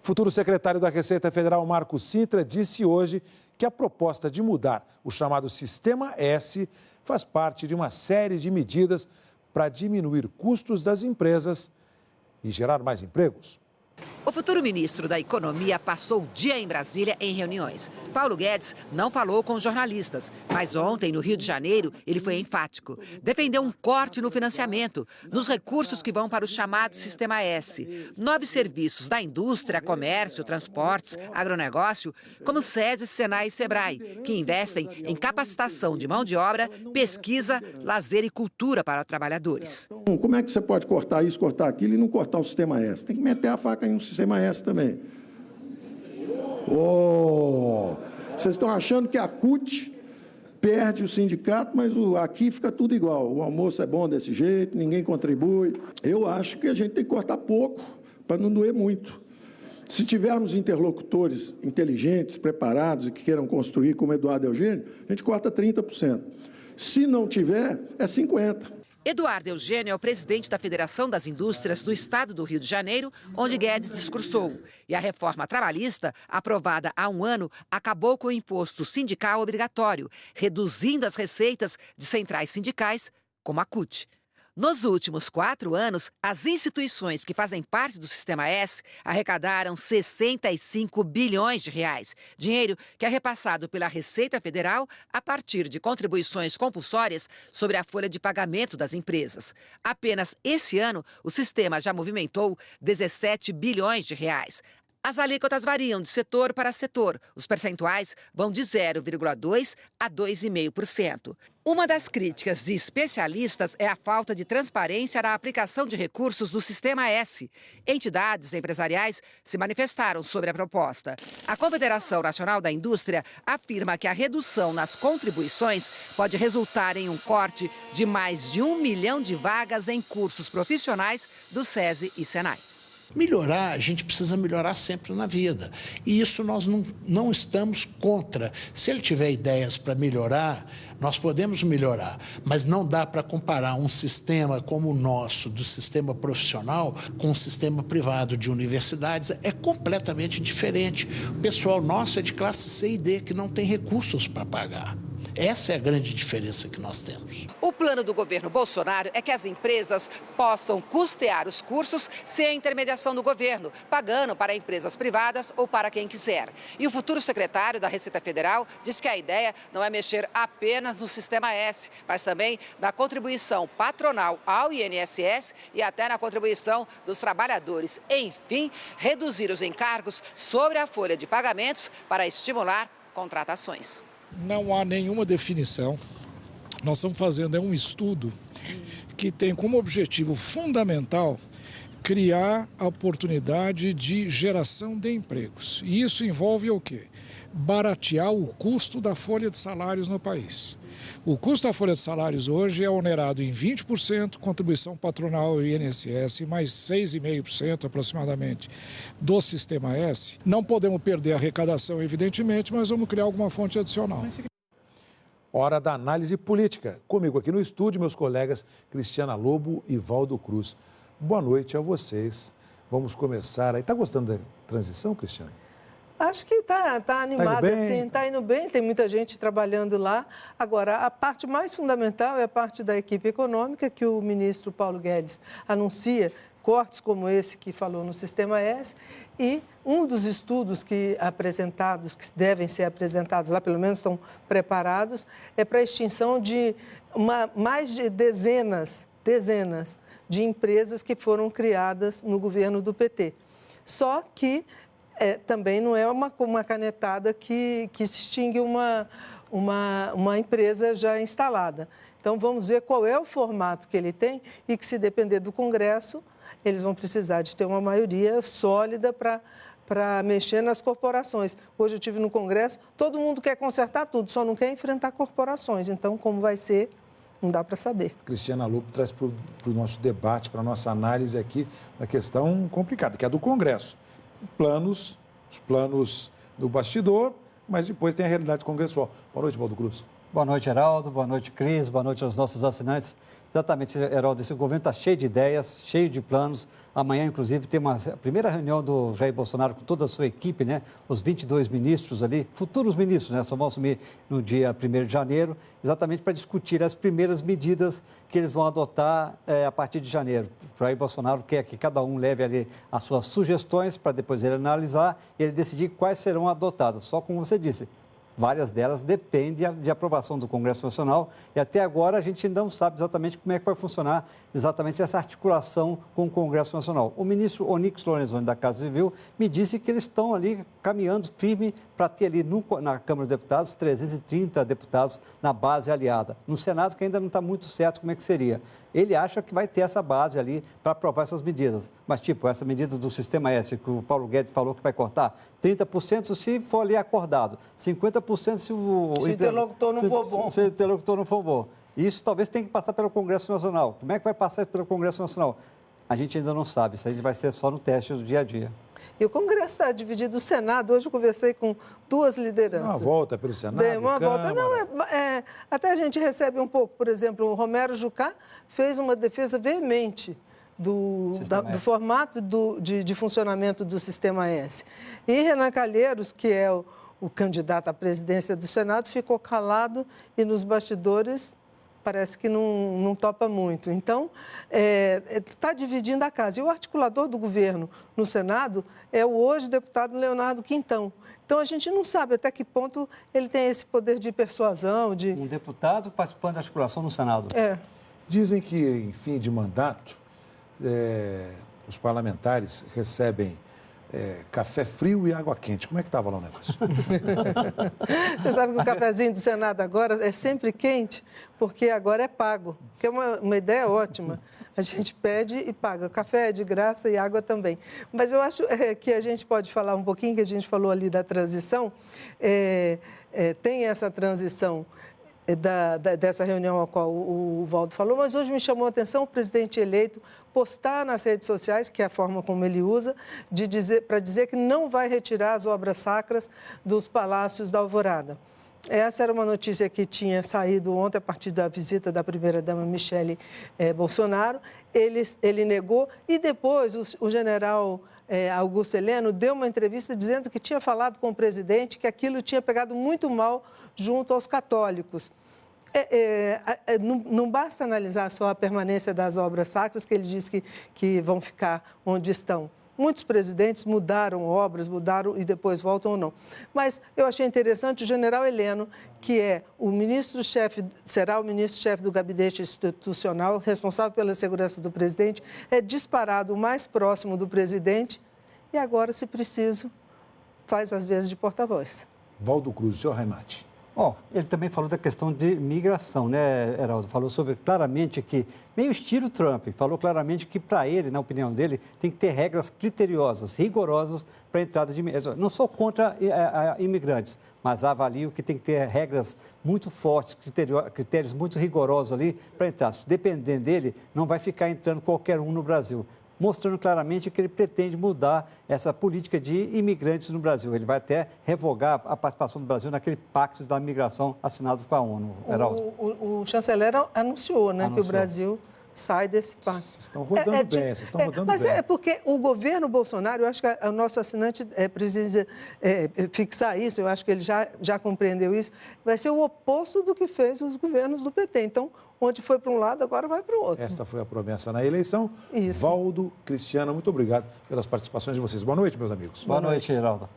O futuro secretário da Receita Federal, Marco Cintra, disse hoje que a proposta de mudar o chamado Sistema S faz parte de uma série de medidas para diminuir custos das empresas e gerar mais empregos. O futuro ministro da Economia passou o dia em Brasília em reuniões. Paulo Guedes não falou com jornalistas, mas ontem, no Rio de Janeiro, ele foi enfático. Defendeu um corte no financiamento, nos recursos que vão para o chamado Sistema S. 9 serviços da indústria, comércio, transportes, agronegócio, como SESI, Senai e Sebrae, que investem em capacitação de mão de obra, pesquisa, lazer e cultura para trabalhadores. Como é que você pode cortar isso, cortar aquilo e não cortar o Sistema S? Tem que meter a faca em um Sistema S também. Vocês estão achando que a CUT perde o sindicato, mas aqui fica tudo igual. O almoço é bom desse jeito, ninguém contribui. Eu acho que a gente tem que cortar pouco para não doer muito. Se tivermos interlocutores inteligentes, preparados e que queiram construir, como Eduardo Eugênio, a gente corta 30%. Se não tiver, é 50%. Eduardo Eugênio é o presidente da Federação das Indústrias do Estado do Rio de Janeiro, onde Guedes discursou. E a reforma trabalhista, aprovada há um ano, acabou com o imposto sindical obrigatório, reduzindo as receitas de centrais sindicais, como a CUT. Nos últimos 4 anos, as instituições que fazem parte do Sistema S arrecadaram 65 bilhões de reais. Dinheiro que é repassado pela Receita Federal a partir de contribuições compulsórias sobre a folha de pagamento das empresas. Apenas esse ano, o sistema já movimentou 17 bilhões de reais. As alíquotas variam de setor para setor. Os percentuais vão de 0,2% a 2,5%. Uma das críticas de especialistas é a falta de transparência na aplicação de recursos do Sistema S. Entidades empresariais se manifestaram sobre a proposta. A Confederação Nacional da Indústria afirma que a redução nas contribuições pode resultar em um corte de mais de 1 milhão de vagas em cursos profissionais do SESI e Senai. Melhorar, a gente precisa melhorar sempre na vida. E isso nós não estamos contra. Se ele tiver ideias para melhorar, nós podemos melhorar. Mas não dá para comparar um sistema como o nosso, do sistema profissional, com um sistema privado de universidades. É completamente diferente. O pessoal nosso é de classe C e D, que não tem recursos para pagar. Essa é a grande diferença que nós temos. O plano do governo Bolsonaro é que as empresas possam custear os cursos sem a intermediação do governo, pagando para empresas privadas ou para quem quiser. E o futuro secretário da Receita Federal diz que a ideia não é mexer apenas no Sistema S, mas também na contribuição patronal ao INSS e até na contribuição dos trabalhadores. Enfim, reduzir os encargos sobre a folha de pagamentos para estimular contratações. Não há nenhuma definição. Nós estamos fazendo um estudo que tem como objetivo fundamental criar a oportunidade de geração de empregos. E isso envolve o quê? Baratear o custo da folha de salários no país. O custo da folha de salários hoje é onerado em 20%, contribuição patronal e INSS, mais 6,5% aproximadamente do Sistema S. Não podemos perder a arrecadação, evidentemente, mas vamos criar alguma fonte adicional. Hora da análise política. Comigo aqui no estúdio, meus colegas Cristiana Lobo e Valdo Cruz. Boa noite a vocês. Vamos começar aí. Está gostando da transição, Cristiana? Acho que está animada, sim, está indo bem, tem muita gente trabalhando lá. Agora, a parte mais fundamental é a parte da equipe econômica, que o ministro Paulo Guedes anuncia cortes como esse que falou no Sistema S. E um dos estudos que devem ser apresentados lá, pelo menos estão preparados, é para a extinção de mais de dezenas de empresas que foram criadas no governo do PT. Só que também não é uma canetada que se extingue uma empresa já instalada. Então, vamos ver qual é o formato que ele tem e que, se depender do Congresso, eles vão precisar de ter uma maioria sólida para mexer nas corporações. Hoje eu estive no Congresso, todo mundo quer consertar tudo, só não quer enfrentar corporações. Então, como vai ser, não dá para saber. Cristiana Lobo traz para o nosso debate, para a nossa análise aqui, uma questão complicada, que é a do Congresso. Os planos do bastidor, mas depois tem a realidade congressual. Boa noite, Valdo Cruz. Boa noite, Geraldo. Boa noite, Cris. Boa noite aos nossos assinantes. Exatamente, Heraldo, esse governo está cheio de ideias, cheio de planos. Amanhã, inclusive, tem a primeira reunião do Jair Bolsonaro com toda a sua equipe, né? Os 22 ministros ali, futuros ministros, né? Só vão assumir no dia 1º de janeiro, exatamente para discutir as primeiras medidas que eles vão adotar a partir de janeiro. O Jair Bolsonaro quer que cada um leve ali as suas sugestões para depois ele analisar e ele decidir quais serão adotadas. Só como você disse, várias delas dependem de aprovação do Congresso Nacional e até agora a gente ainda não sabe exatamente como é que vai funcionar exatamente essa articulação com o Congresso Nacional. O ministro Onyx Lorenzoni da Casa Civil me disse que eles estão ali caminhando firme para ter ali na Câmara dos Deputados 330 deputados na base aliada. No Senado que ainda não está muito certo como é que seria. Ele acha que vai ter essa base ali para aprovar essas medidas. Mas, tipo, essa medida do Sistema S, que o Paulo Guedes falou que vai cortar, 30% se for ali acordado, 50% se o interlocutor não for bom. Se o interlocutor não for bom. Isso talvez tenha que passar pelo Congresso Nacional. Como é que vai passar pelo Congresso Nacional? A gente ainda não sabe. Isso aí vai ser só no teste do dia a dia. E o Congresso está dividido. O Senado, hoje eu conversei com duas lideranças. Uma volta pelo Senado, Dei uma Câmara. volta. Não, até a gente recebe um pouco. Por exemplo, o Romero Jucá fez uma defesa veemente do formato de funcionamento do Sistema S. E Renan Calheiros, que é o candidato à presidência do Senado, ficou calado e nos bastidores parece que não topa muito. Então, está dividindo a casa. E o articulador do governo no Senado é o hoje deputado Leonardo Quintão. Então, a gente não sabe até que ponto ele tem esse poder de persuasão. Um deputado participando da articulação no Senado. Dizem que, em fim de mandato, os parlamentares recebem café frio e água quente. Como é que estava lá o negócio? Você sabe que o cafezinho do Senado agora é sempre quente, porque agora é pago, que é uma ideia ótima. A gente pede e paga. O café é de graça e água também. Mas eu acho que a gente pode falar um pouquinho, que a gente falou ali da transição. Tem essa transição dessa reunião a qual o Valdo falou, mas hoje me chamou a atenção o presidente eleito postar nas redes sociais, que é a forma como ele usa, para dizer que não vai retirar as obras sacras dos palácios da Alvorada. Essa era uma notícia que tinha saído ontem a partir da visita da primeira-dama Michele Bolsonaro. Ele negou e depois o general Augusto Heleno deu uma entrevista dizendo que tinha falado com o presidente que aquilo tinha pegado muito mal junto aos católicos. Não basta analisar só a permanência das obras sacras, que ele diz que vão ficar onde estão. Muitos presidentes mudaram mudaram e depois voltam ou não. Mas eu achei interessante o general Heleno, que é será o ministro-chefe do gabinete institucional, responsável pela segurança do presidente, é disparado o mais próximo do presidente e agora, se preciso, faz as vezes de porta-voz. Valdo Cruz, o senhor remate. Ele também falou da questão de migração, né, Heraldo? Falou claramente que, meio estilo Trump, falou claramente que, para ele, na opinião dele, tem que ter regras criteriosas, rigorosas para a entrada de imigrantes. Não sou contra imigrantes, mas avalio que tem que ter regras muito fortes, critérios muito rigorosos ali para entrar. Se dependendo dele, não vai ficar entrando qualquer um no Brasil, mostrando claramente que ele pretende mudar essa política de imigrantes no Brasil. Ele vai até revogar a participação do Brasil naquele pacto da migração assinado com a ONU. Heraldo. O chanceler anunciou, né, que o Brasil sai desse pacto. Vocês estão rodando bem, vocês estão rodando bem. Mas é porque o governo Bolsonaro, eu acho que o nosso assinante precisa fixar isso, eu acho que ele já compreendeu isso, vai ser o oposto do que fez os governos do PT. Então, onde foi para um lado, agora vai para o outro. Esta foi a promessa na eleição. Isso. Valdo, Cristiana, muito obrigado pelas participações de vocês. Boa noite, meus amigos. Boa noite, Geraldo.